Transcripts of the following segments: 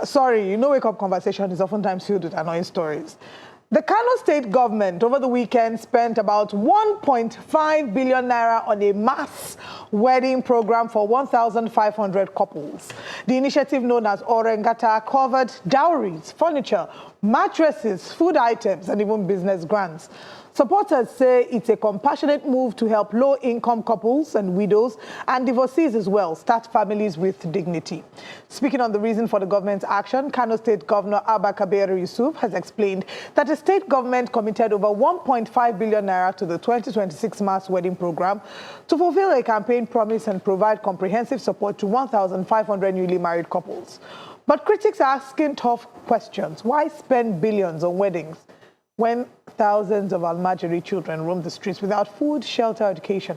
Sorry, you know, wake-up conversation is oftentimes filled with annoying stories. The Kano State government over the weekend spent about 1.5 billion naira on a mass wedding program for 1,500 couples. The initiative, known as Orengata, covered dowries, furniture, mattresses, food items, and even business grants. Supporters say it's a compassionate move to help low-income couples and widows and divorcees as well start families with dignity. Speaking on the reason for the government's action, Kano State Governor Abba Kabir Yusuf has explained that the state government committed over 1.5 billion naira to the 2026 mass wedding program to fulfill a campaign promise and provide comprehensive support to 1,500 newly married couples. But critics are asking tough questions. Why spend billions on weddings when thousands of Almajiri children roam the streets without food, shelter, education?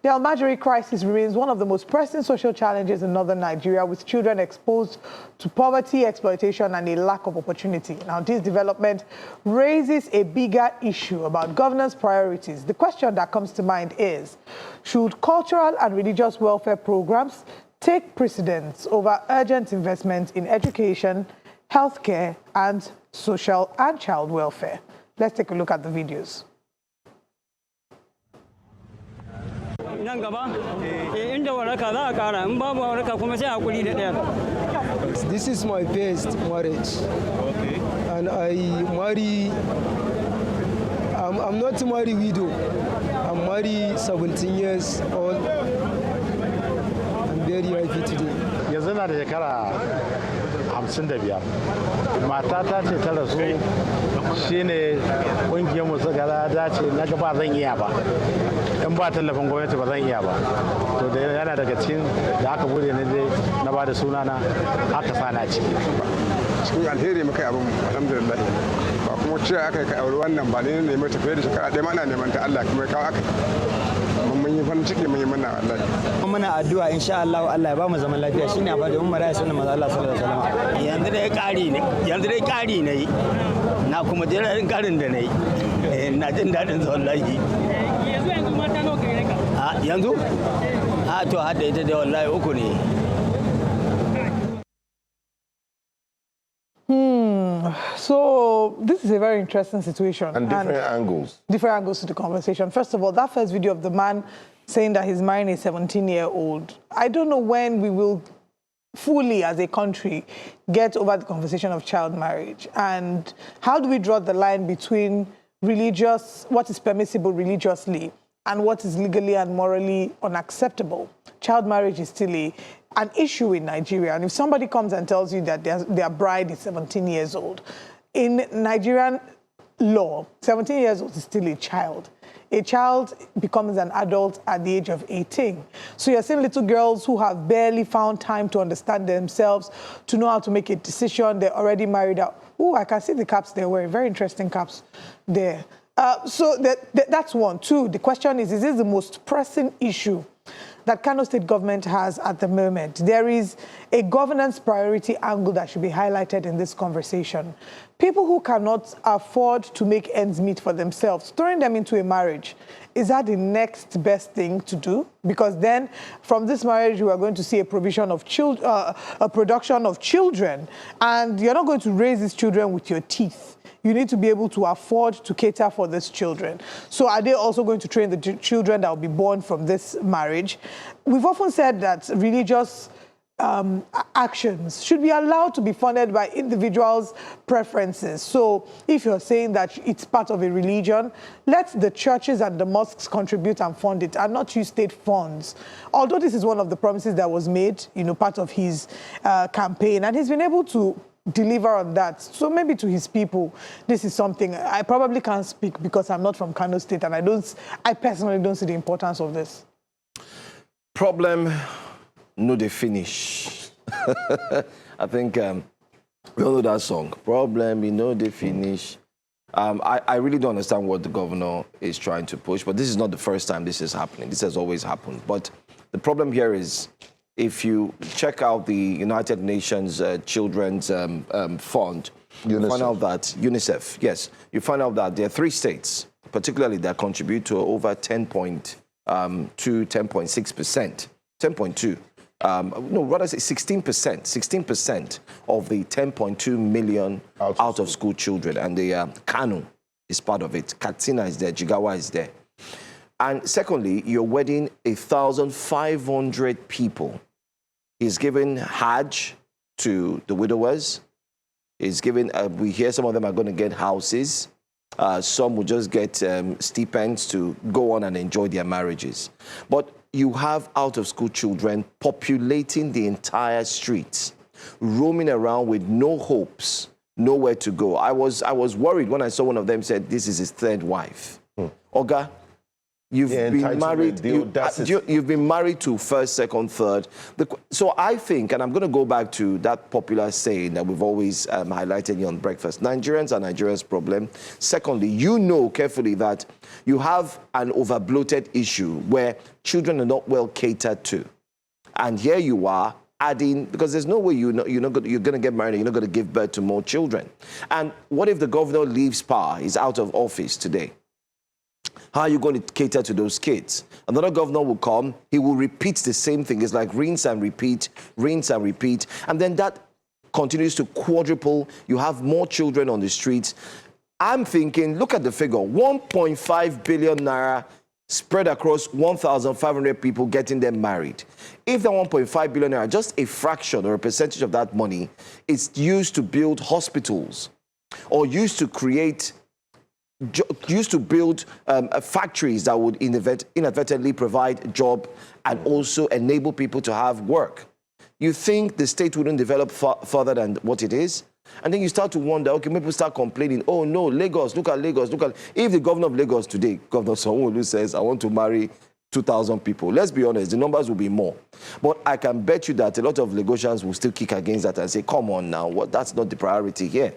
The Almajiri crisis remains one of the most pressing social challenges in northern Nigeria, with children exposed to poverty, exploitation, and a lack of opportunity. Now, this development raises a bigger issue about governance priorities. The question that comes to mind is, should cultural and religious welfare programs take precedence over urgent investment in education, healthcare, and social and child welfare? Let's take a look at the videos. This is my first marriage. Okay. And I'm not married widow. I'm married 17 years old. I'm very happy today. Matata ce ta rasu shine kungiyar mu suka dace na ga ba zan iya ba in ba tallafin gwamnati ba zan iya ba to da yana daga cikin da aka bude ne dai na bada sunana aka sana ciki cikin alheri muka abin alhamdulillah ba kuma cewa aka yi aure wannan ba ne mai tafiye da shekara ɗaya ma ana neman ta Allah kuma ya kawo aka mun yi farin ciki mun yi mana Allah muna addu'a insha Allah Allah ya ba mu zaman lafiya shine abin da mun mara sunan manzo Allah sallallahu alaihi wasallam yanzu dai ƙari ne na kuma jin ƙarin da nayi na jin dadin sa wallahi yanzu mata nawa kai ka yanzu to hadda ita da wallahi uku ne. So this is a very interesting situation. And different angles. Different angles to the conversation. First of all, that first video of the man saying that he's marrying a 17-year-old. I don't know when we will fully, as a country, get over the conversation of child marriage. And how do we draw the line between what is permissible religiously and what is legally and morally unacceptable? Child marriage is still an issue in Nigeria. And if somebody comes and tells you that their bride is 17 years old, in Nigerian law, 17 years old is still a child. A child becomes an adult at the age of 18. So you're seeing little girls who have barely found time to understand themselves, to know how to make a decision. They're already married out. Oh, I can see the caps they're wearing. Very interesting caps there. So that's one. Two, the question is this the most pressing issue that Kano State government has at the moment? There is a governance priority angle that should be highlighted in this conversation. People who cannot afford to make ends meet for themselves, throwing them into a marriage, is that the next best thing to do? Because then from this marriage, you are going to see a provision of a production of children, and you're not going to raise these children with your teeth. You need to be able to afford to cater for these children. So are they also going to train the children that will be born from this marriage? We've often said that religious actions should be allowed to be funded by individuals' preferences. So if you're saying that it's part of a religion, let the churches and the mosques contribute and fund it, and not use state funds. Although this is one of the promises that was made, part of his campaign, and he's been able to deliver on that. So maybe to his people, this is something I probably can't speak because I'm not from Kano State, and I personally don't see the importance of this. Problem, no they finish. I think we all know that song. Problem, they finish. I really don't understand what the governor is trying to push, but this is not the first time this is happening. This has always happened. But the problem here is, if you check out the United Nations Children's Fund, you find out that UNICEF, yes, you find out that there are 3 states, particularly, that contribute to over 10.6%, 10.2 no, rather say 16% of the 10.2 million out of school children. And the Kano is part of it. Katsina is there, Jigawa is there. And secondly, you're wedding 1,500 people. He's given Hajj to the widowers. He's given, we hear some of them are going to get houses. Some will just get stipends to go on and enjoy their marriages. But you have out-of-school children populating the entire streets, roaming around with no hopes, nowhere to go. I was worried when I saw one of them said, this is his third wife. Oga, you've been married. You've been married to first, second, third. So I think, and I'm going to go back to that popular saying that we've always highlighted here on Breakfast: Nigerians are Nigeria's problem. Secondly, you know carefully that you have an overbloated issue where children are not well catered to, and here you are adding, because there's no way you're going to get married and you're not going to give birth to more children. And what if the governor leaves power, is out of office today? How are you going to cater to those kids? Another governor will come, he will repeat the same thing. It's like rinse and repeat, and then that continues to quadruple. You have more children on the streets. I'm thinking, look at the figure, 1.5 billion naira spread across 1,500 people getting them married. If the 1.5 billion naira, just a fraction or a percentage of that money is used to build hospitals or used to build factories that would inadvertently provide job and also enable people to have work, you think the state wouldn't develop further than what it is? And then you start to wonder, okay, people start complaining, oh no, Lagos, look at Lagos, If the governor of Lagos today, Governor Sanwo-Olu, says, I want to marry 2,000 people, let's be honest, the numbers will be more. But I can bet you that a lot of Lagosians will still kick against that and say, come on now, that's not the priority here.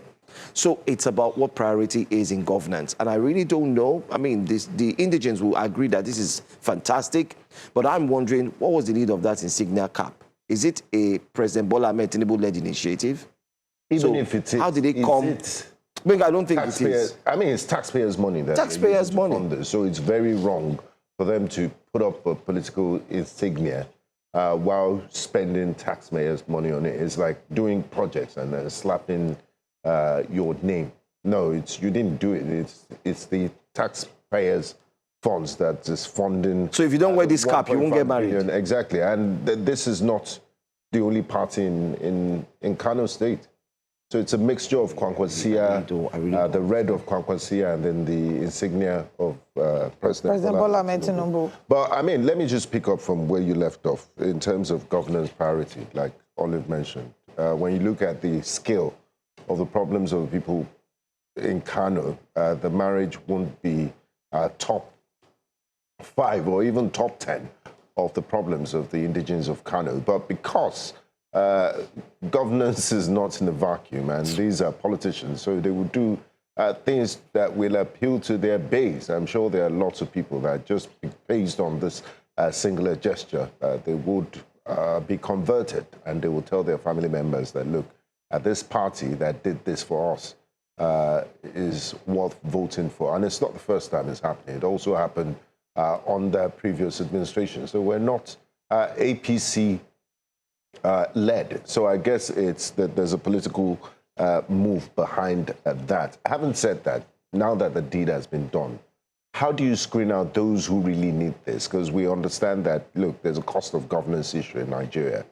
So it's about what priority is in governance. And I really don't know. I mean, the indigents will agree that this is fantastic, but I'm wondering, what was the need of that insignia cap? Is it a President Bola Ahmed Tinubu-led initiative? Even if it is, how did it come? I don't think it is. I mean, it's taxpayers' money. Taxpayers' money. So it's very wrong for them to put up a political insignia while spending taxpayers' money on it. It's like doing projects and then slapping your name. No, you didn't do it. It's the taxpayers' funds that is funding. So if you don't wear this cap, you won't get married. Billion, exactly. And this is not the only party in Kano State. So it's a mixture of Kwankwasia, the red of Kwankwasia, and then the insignia of President Bola Ahmed Tinubu. But I mean, let me just pick up from where you left off in terms of governance priority, like Olive mentioned. When you look at the scale of the problems of the people in Kano, the marriage won't be top 5 or even top 10 of the problems of the indigents of Kano. But because governance is not in a vacuum, and these are politicians, so they will do things that will appeal to their base. I'm sure there are lots of people that just based on this singular gesture, they would be converted, and they will tell their family members that, look, this party that did this for us is worth voting for. And it's not the first time it's happening. It also happened under previous administration. So we're not APC led. So I guess it's that there's a political move behind that. Having said that, now that the deed has been done, how do you screen out those who really need this? Because we understand that, look, there's a cost of governance issue in Nigeria.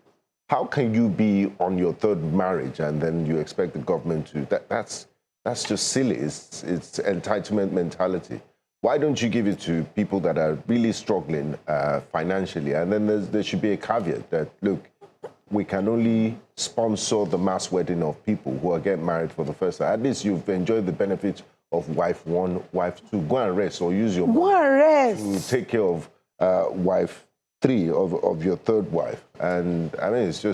How can you be on your third marriage and then you expect the government to... That's just silly. It's entitlement mentality. Why don't you give it to people that are really struggling financially? And then there should be a caveat that, look, we can only sponsor the mass wedding of people who are getting married for the first time. At least you've enjoyed the benefits of wife 1, wife 2. Go and rest, or use your money to take care of wife 3 of your third wife. And I mean, it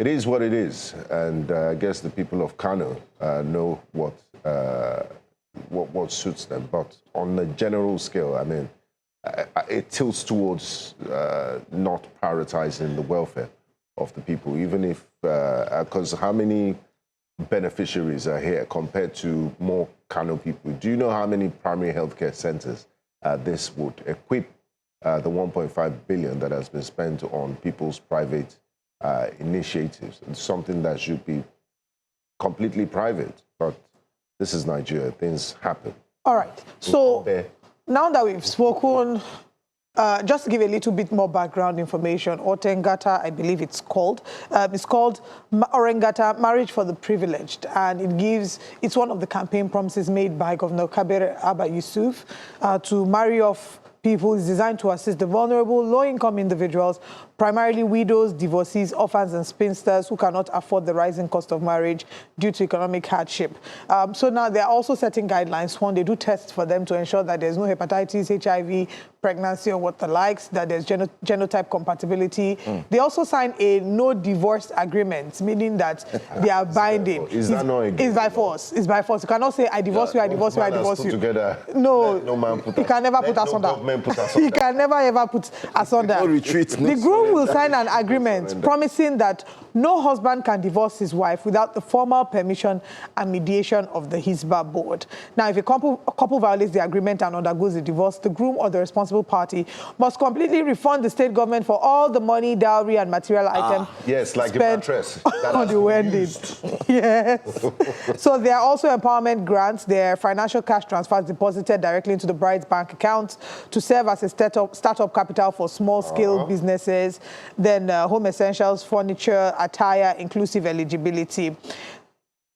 is what it is. And I guess the people of Kano know what suits them. But on a general scale, I mean, it tilts towards not prioritizing the welfare of the people, even if, because how many beneficiaries are here compared to more Kano people? Do you know how many primary healthcare centers this would equip the 1.5 billion that has been spent on people's private initiatives. It's something that should be completely private, but this is Nigeria. Things happen. All right. So now that we've spoken, just to give a little bit more background information, Otengata, I believe it's called Orengata, Marriage for the Privileged, and it's one of the campaign promises made by Governor Kabir Abba Yusuf to marry off people. Is designed to assist the vulnerable, low-income individuals, primarily widows, divorcees, orphans, and spinsters who cannot afford the rising cost of marriage due to economic hardship. So now they're also setting guidelines. One, they do tests for them to ensure that there's no hepatitis, HIV, pregnancy, or what the likes, that there's genotype compatibility. They also sign a no divorce agreement, meaning that they are binding. Is that not against It's by force. It's by force. You cannot say, I divorce you, I divorce you, I divorce you. Together. No, no man put he can never put us under. He can never ever put us under. No retreat. The groom will sign an agreement promising that no husband can divorce his wife without the formal permission and mediation of the Hisbah board. Now, if a couple violates the agreement and undergoes the divorce, the groom or the responsible party must completely refund the state government for all the money, dowry, and material items yes, like spent the mattress on the wedding. Yes. So there are also empowerment grants. There are financial cash transfers deposited directly into the bride's bank account to serve as a startup capital for small-scale businesses. Then home essentials, furniture, attire, inclusive eligibility.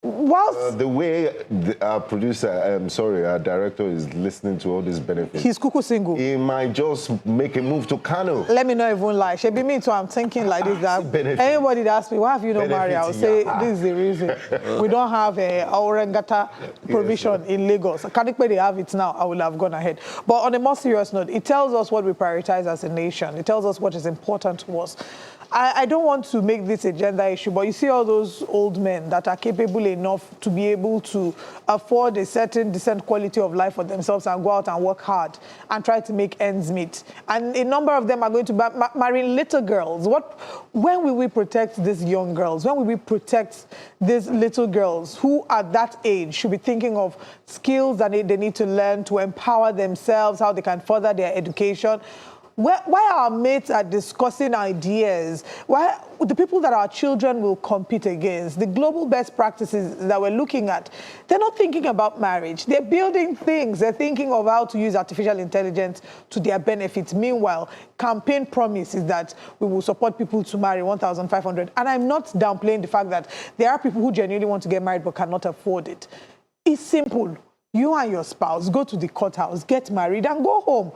Whilst the way our producer, our director is listening to all these benefits, he's cuckoo single. He might just make a move to Kano. Let me not even lie. She be me too. I'm thinking like this. That anybody that asks me, why have you not married? I'll say this is the reason. We don't have a Orengata provision in Lagos. Kadikpe, they have it now. I will have gone ahead. But on a more serious note, it tells us what we prioritize as a nation. It tells us what is important to us. I don't want to make this a gender issue, but you see all those old men that are capable enough to be able to afford a certain decent quality of life for themselves and go out and work hard and try to make ends meet. And a number of them are going to marry little girls. When will we protect these young girls? When will we protect these little girls who at that age should be thinking of skills that they need to learn to empower themselves, how they can further their education? Why our mates are discussing ideas, why the people that our children will compete against, the global best practices that we're looking at, they're not thinking about marriage. They're building things. They're thinking of how to use artificial intelligence to their benefits. Meanwhile, campaign promise is that we will support people to marry 1,500. And I'm not downplaying the fact that there are people who genuinely want to get married but cannot afford it. It's simple. You and your spouse go to the courthouse, get married, and go home.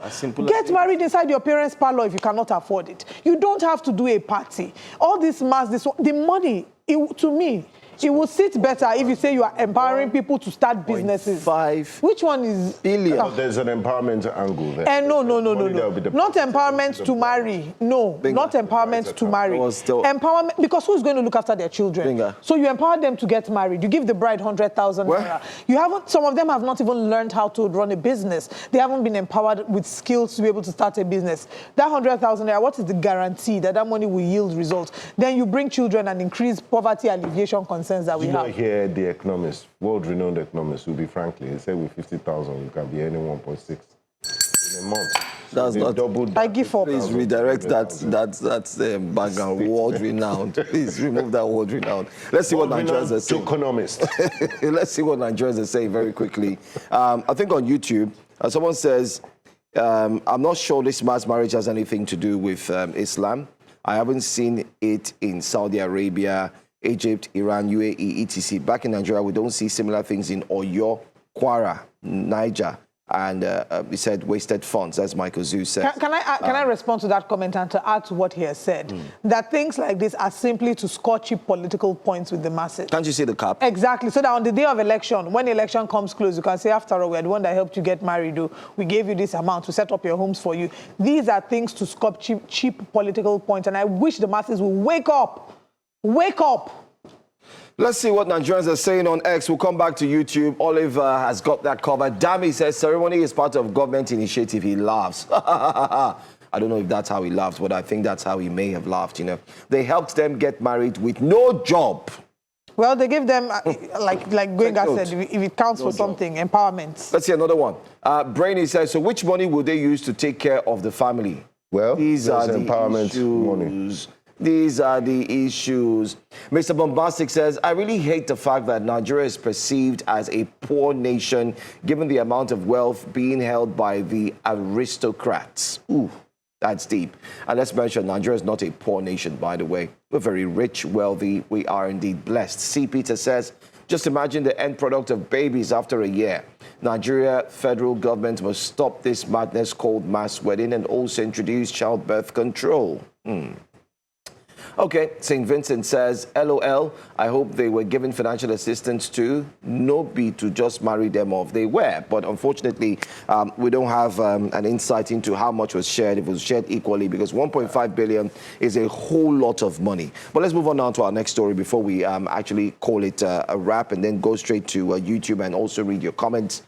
Get married inside your parents' parlor if you cannot afford it. You don't have to do a party. All this mass, the money, to me, it will sit better if you say you are empowering people to start businesses. Which one is billion? There's an empowerment angle there. And no. Not empowerment to marry. No, not empowerment to marry. Empowerment, because who's going to look after their children? So you empower them to get married. You give the bride 100,000 naira. Some of them have not even learned how to run a business. They haven't been empowered with skills to be able to start a business. That 100,000 naira, what is the guarantee that that money will yield results? Then you bring children and increase poverty alleviation concerns that we have. Here, the economist, world-renowned economist, will be frankly, he said with 50,000, you can be earning 1.6 in a month. That's not doubled. I give up. Please redirect that background. World-renowned. Please remove that word-renowned. Let's see what Nigerians are saying. Economist. Let's see what Nigerians are saying very quickly. I think on YouTube, someone says, I'm not sure this mass marriage has anything to do with Islam. I haven't seen it in Saudi Arabia, Egypt, Iran, UAE, etc. Back in Nigeria, we don't see similar things in Oyo, Kwara, Niger, and he said wasted funds, as Michael Zoo said. Can I respond to that comment and to add to what he has said? That things like this are simply to score cheap political points with the masses. Can't you see the cap? Exactly. So that on the day of election, when election comes close, you can say, after all, we're the one that helped you get married. We gave you this amount to set up your homes for you. These are things to score cheap political points. And I wish the masses will wake up. Wake up. Let's see what Nigerians are saying on X. We'll come back to YouTube. Oliver has got that covered. Dami says ceremony is part of government initiative. He laughs. I don't know if that's how he laughs, but I think that's how he may have laughed, you know. They helped them get married with no job. Well, they give them, like Gwenga said, if it counts for something, empowerment. Let's see another one. Brainy says, so which money will they use to take care of the family? Well, these are the empowerment issues. money. These are the issues. Mr. Bombastic says, I really hate the fact that Nigeria is perceived as a poor nation, given the amount of wealth being held by the aristocrats. Ooh, that's deep. And let's mention, Nigeria is not a poor nation, by the way. We're very rich, wealthy. We are indeed blessed. C. Peter says, just imagine the end product of babies after a year. Nigeria federal government must stop this madness called mass wedding and also introduce childbirth control. Okay, St. Vincent says, LOL, I hope they were given financial assistance too. No be to just marry them off. They were, but unfortunately, we don't have an insight into how much was shared, if it was shared equally, because 1.5 billion is a whole lot of money. But let's move on now to our next story before we actually call it a wrap and then go straight to YouTube and also read your comments.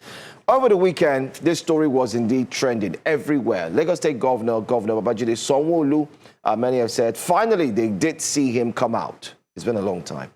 Over the weekend, this story was indeed trending everywhere. Lagos State Governor Babajide Sanwo-Olu, many have said, finally, they did see him come out. It's been a long time.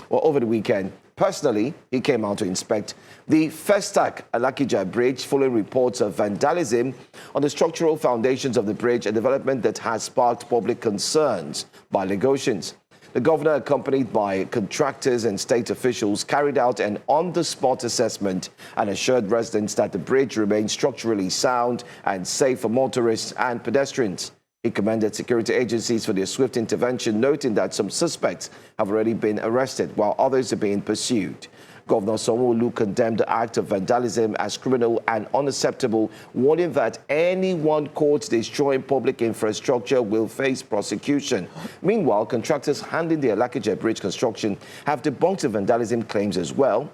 Well, over the weekend, personally, he came out to inspect the Festac-Alakija Bridge, following reports of vandalism on the structural foundations of the bridge, a development that has sparked public concerns by Lagosians. The governor, accompanied by contractors and state officials, carried out an on-the-spot assessment and assured residents that the bridge remains structurally sound and safe for motorists and pedestrians. He commended security agencies for their swift intervention, noting that some suspects have already been arrested, while others are being pursued. Governor Sanwo-Olu condemned the act of vandalism as criminal and unacceptable, warning that anyone caught destroying public infrastructure will face prosecution. Meanwhile, contractors handling the Alakija Bridge construction have debunked the vandalism claims as well,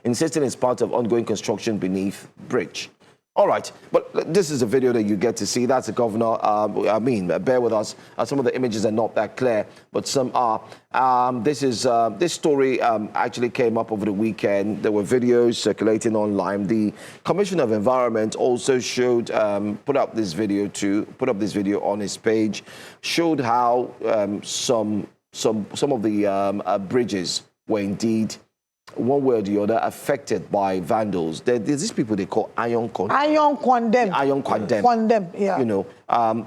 insisting it's part of ongoing construction beneath bridge. All right, but this is a video that you get to see. That's the governor. Bear with us. Some of the images are not that clear, but some are. This story actually came up over the weekend. There were videos circulating online. The Commissioner of Environment also showed, put up this video on his page, showed how some of the bridges were indeed, one way or the other, affected by vandals. There's these people they call iron condemn. Iron condemn. Yeah. You know,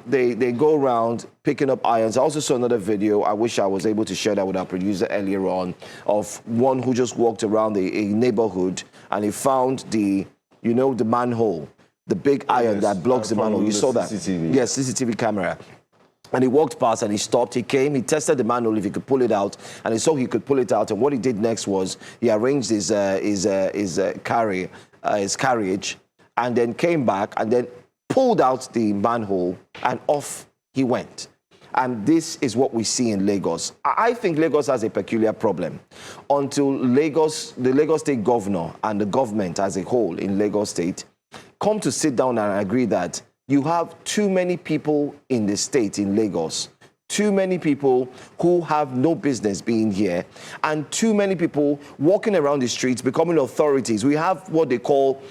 they go around picking up irons. I also saw another video. I wish I was able to share that with our producer earlier on, of one who just walked around a neighborhood and he found the manhole, the big iron that blocks the manhole. You saw that? CCTV. Yes, CCTV camera. And he walked past and he stopped. He came, he tested the manhole if he could pull it out, and he saw he could pull it out. And what he did next was he arranged his carriage, and then came back and then pulled out the manhole, and off he went. And this is what we see in Lagos. I think Lagos has a peculiar problem. Until the Lagos State governor and the government as a whole in Lagos State come to sit down and agree that you have too many people in the state, in Lagos, too many people who have no business being here, and too many people walking around the streets becoming authorities. We have what they call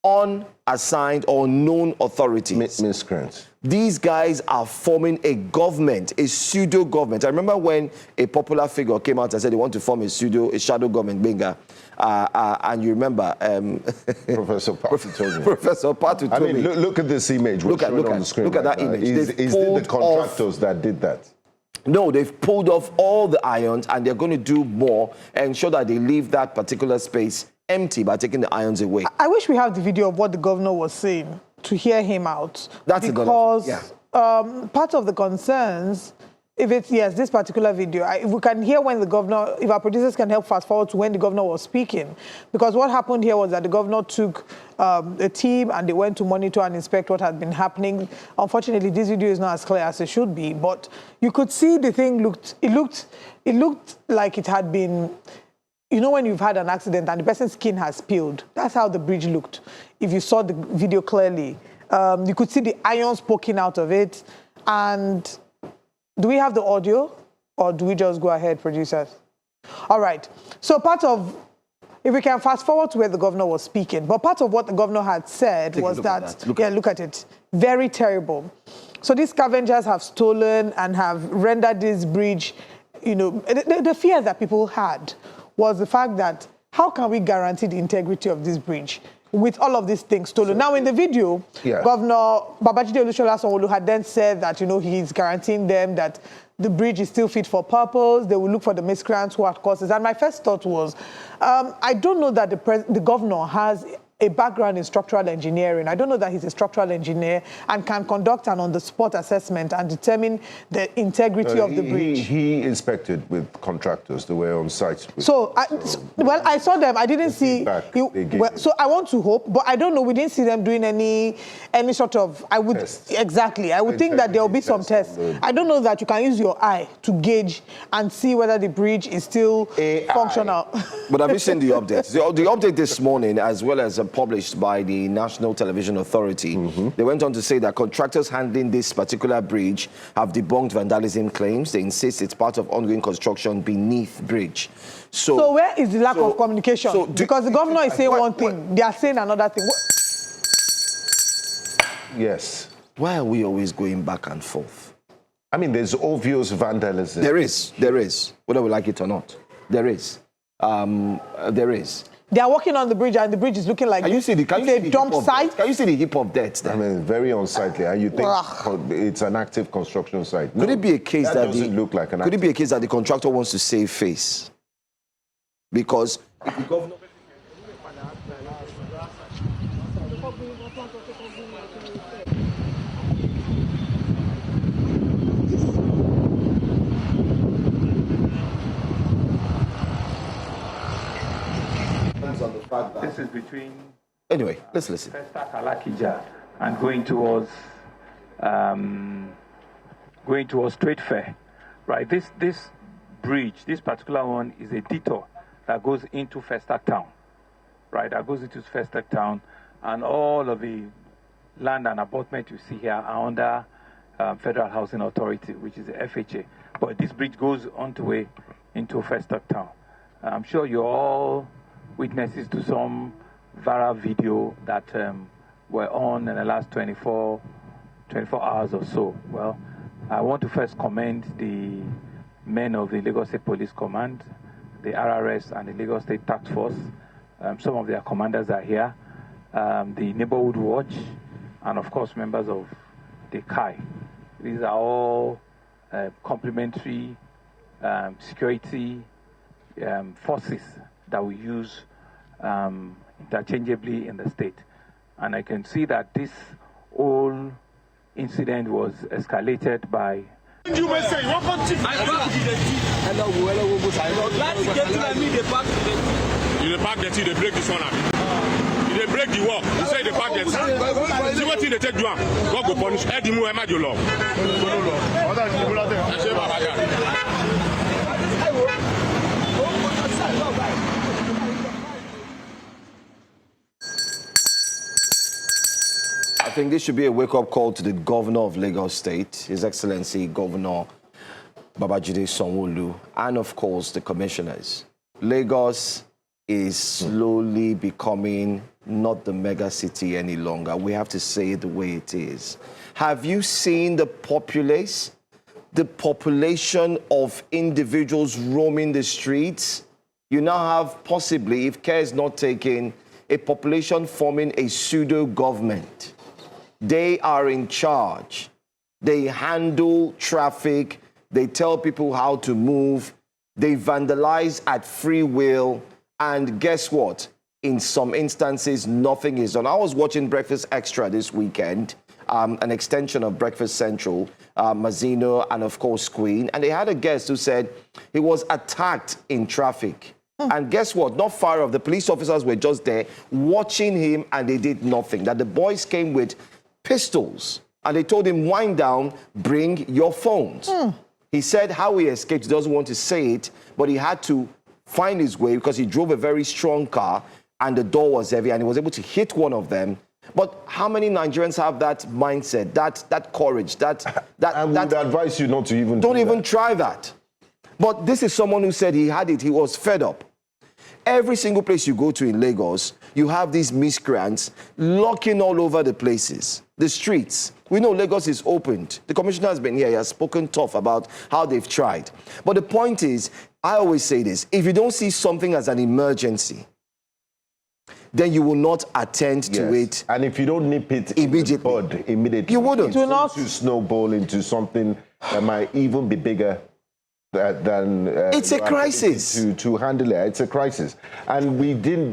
unassigned or known authorities. Miscreants. These guys are forming a government, a pseudo government. I remember when a popular figure came out and said they want to form a shadow government, Benga. And you remember Professor Patu told me. Professor Patu told me. Look at this image. Look at that image. Is it the contractors that did that? No, they've pulled off all the irons and they're going to do more and ensure that they leave that particular space empty by taking the irons away. I wish we have the video of what the governor was saying to hear him out. That's because part of the concerns, if it's, yes, this particular video, if we can hear when the governor, if our producers can help fast forward to when the governor was speaking, because what happened here was that the governor took a team and they went to monitor and inspect what had been happening. Unfortunately, this video is not as clear as it should be, but you could see the thing it looked like it had been, you know, when you've had an accident and the person's skin has peeled. That's how the bridge looked. If you saw the video clearly, you could see the irons poking out of it. And do we have the audio, or do we just go ahead, producers? All right. So part of, if we can fast forward to where the governor was speaking, but part of what the governor had said was that, look at it, very terrible. So these scavengers have stolen and have rendered this bridge you know, the fear that people had was the fact that how can we guarantee the integrity of this bridge with all of these things stolen? Now, in the video, Governor Babajide Sanwo-Olu had then said that, you know, he's guaranteeing them that the bridge is still fit for purpose. They will look for the miscreants who had caused it. And my first thought was, I don't know that the governor has a background in structural engineering. I don't know that he's a structural engineer and can conduct an on-the-spot assessment and determine the integrity of the bridge. He inspected with contractors. They were on site. Well, I saw them. I didn't see. So I want to hope, but I don't know. We didn't see them doing any sort of. I would exactly. I would think that there will be some tests. I don't know that you can use your eye to gauge and see whether the bridge is still functional. But have you seen the updates? The update this morning, as well as published by the National Television Authority, they went on to say that contractors handling this particular bridge have debunked vandalism claims. They insist it's part of ongoing construction beneath bridge. So where is the lack of communication? Because the governor is saying one thing, they are saying another thing. Yes. Why are we always going back and forth? I mean, there's obvious vandalism. There is, whether we like it or not. There is. There is. They are working on the bridge, and the bridge is looking like can you see the dump site. Can you see the heap of dirt there? I mean, very unsightly, and you think it's an active construction site. Could it be a case that doesn't look like an could it be a case that the contractor wants to save face? Because if the governor... This is between. Anyway, let's listen. Festac-Alakija and going towards Trade Fair, right? This bridge, this particular one, is a detour that goes into Festac town, right? That goes into Festac town, and all of the land and abutment you see here are under Federal Housing Authority, which is the FHA. But this bridge goes on the way into Festac town. I'm sure you're all witnesses to some viral video that were on in the last 24 hours or so. Well, I want to first commend the men of the Lagos State Police Command, the RRS and the Lagos State Task Force. Some of their commanders are here, the Neighborhood Watch, and of course members of the CAI. These are all complementary security forces that we use interchangeably in the state. And I can see that this whole incident was escalated by... You may say, you park the tea, they break this one up. They break the wall. You say they park the tea. See what thing they take you on. God go punish. Eddie Mu Emma your law. I think this should be a wake-up call to the governor of Lagos State, His Excellency Governor Babajide Sanwo-Olu, and of course the commissioners. Lagos is slowly becoming not the mega city any longer. We have to say it the way it is. Have you seen the populace? The population of individuals roaming the streets? You now have possibly, if care is not taken, a population forming a pseudo-government. They are in charge. They handle traffic. They tell people how to move. They vandalize at free will. And guess what? In some instances, nothing is done. I was watching Breakfast Extra this weekend, an extension of Breakfast Central, Mazzino, and of course Queen. And they had a guest who said he was attacked in traffic. And guess what? Not far off, the police officers were just there watching him, and they did nothing. That the boys came with pistols, and they told him, wind down, bring your phones. He said how he escaped, he doesn't want to say it, but he had to find his way because he drove a very strong car, and the door was heavy, and he was able to hit one of them. But how many Nigerians have that mindset, that courage, I would advise you not to even don't even try that. But this is someone who said he had it, he was fed up. Every single place you go to in Lagos, you have these miscreants locking all over the places, the streets. We know Lagos is opened. The commissioner has been here. He has spoken tough about how they've tried. But the point is, I always say this, if you don't see something as an emergency, then you will not attend to it. And if you don't nip it immediately, you wouldn't. It's going to snowball into something that might even be bigger than it's a crisis to handle it. It's a crisis, and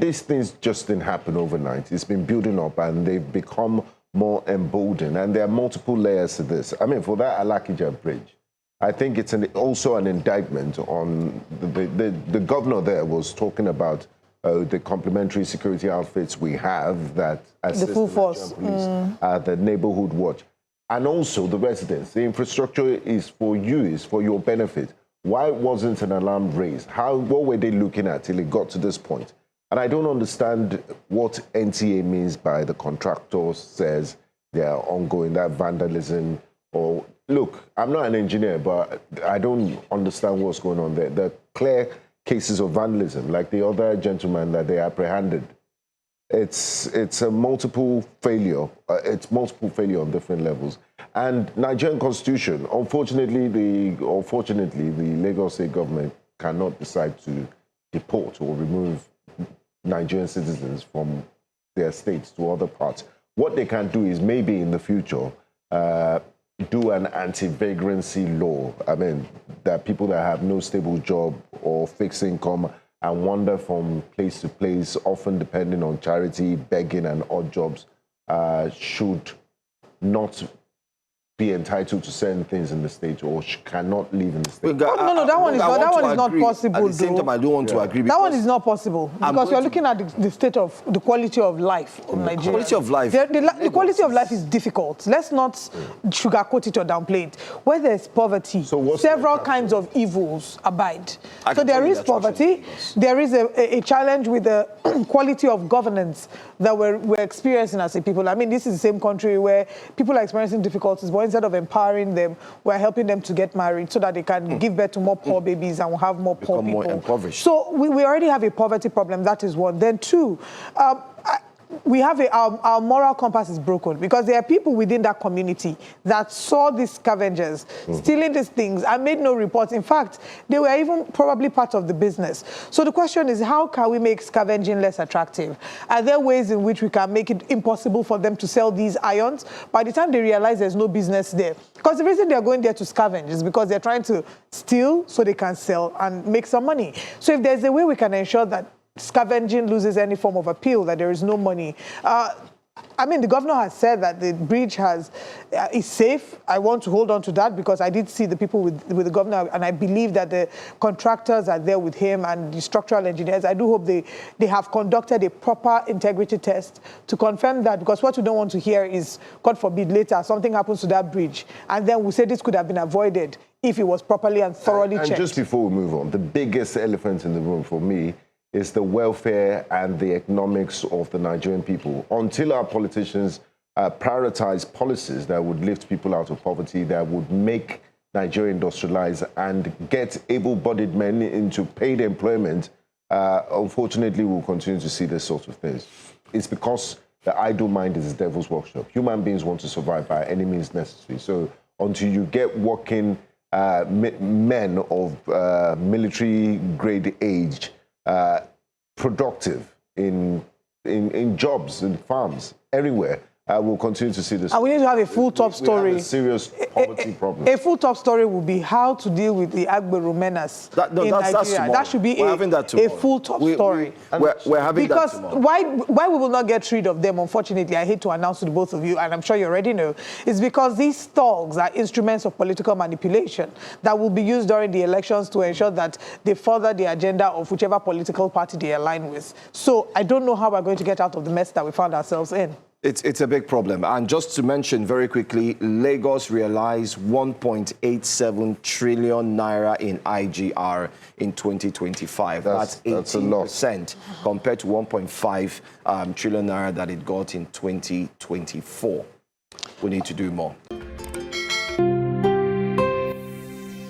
these things just didn't happen overnight. It's been building up, and they've become more emboldened, and there are multiple layers to this. I mean, for that Alakija Bridge, I think it's also an indictment on the governor there was talking about the complementary security outfits we have that assist the full force, the neighborhood watch, and also the residents. The infrastructure is for you, is for your benefit. Why wasn't an alarm raised? What were they looking at till it got to this point? And I don't understand what NTA means by the contractors says they are ongoing, that vandalism. Or look, I'm not an engineer, but I don't understand what's going on there. The clear cases of vandalism, like the other gentleman that they apprehended, it's a multiple failure. It's multiple failure on different levels. And Nigerian Constitution, unfortunately, the Lagos State government cannot decide to deport or remove Nigerian citizens from their states to other parts. What they can do is maybe in the future do an anti-vagrancy law. I mean, that people that have no stable job or fixed income and wander from place to place, often depending on charity, begging and odd jobs, should not be entitled to certain things in the state or cannot live in the state. No, that one is not possible. At the same time, I don't want to agree. That one is not possible because you're looking at the state of the quality of life of Nigeria. Quality of life. The quality of life is difficult. Let's not sugarcoat it or downplay it. Where there's poverty, several kinds of evils abide. So there is poverty. There is a challenge with the quality of governance that we're experiencing as a people. I mean, this is the same country where people are experiencing difficulties, but instead of empowering them, we're helping them to get married so that they can give birth to more poor babies and we'll have more poor people. More impoverished. So we already have a poverty problem. That is one. Then two, we have our moral compass is broken because there are people within that community that saw these scavengers stealing these things and made no reports. In fact, they were even probably part of the business. So the question is, how can we make scavenging less attractive? Are there ways in which we can make it impossible for them to sell these irons by the time they realize there's no business there? Because the reason they're going there to scavenge is because they're trying to steal so they can sell and make some money. So if there's a way we can ensure that scavenging loses any form of appeal, that there is no money. I mean, the governor has said that the bridge is safe. I want to hold on to that because I did see the people with the governor, and I believe that the contractors are there with him and the structural engineers. I do hope they have conducted a proper integrity test to confirm that, because what we don't want to hear is, God forbid, later something happens to that bridge, and then we say this could have been avoided if it was properly and thoroughly checked. And just before we move on, the biggest elephant in the room for me is the welfare and the economics of the Nigerian people. Until our politicians prioritize policies that would lift people out of poverty, that would make Nigeria industrialize and get able-bodied men into paid employment, unfortunately, we'll continue to see this sort of things. It's because the idle mind is the devil's workshop. Human beings want to survive by any means necessary. So until you get working men of military-grade age, productive in jobs, in farms, everywhere, we'll continue to see this. And we need to have a full top story. We have a serious poverty problem. A full top story will be how to deal with the Agbero menace in Nigeria. That should be a full top story. We're having because that tomorrow. Why we will not get rid of them, unfortunately, I hate to announce to the both of you, and I'm sure you already know, is because these thugs are instruments of political manipulation that will be used during the elections to ensure that they further the agenda of whichever political party they align with. So I don't know how we're going to get out of the mess that we found ourselves in. It's a big problem. And just to mention very quickly, Lagos realized 1.87 trillion naira in IGR in 2025. That's 18% compared to 1.5 trillion naira that it got in 2024. We need to do more.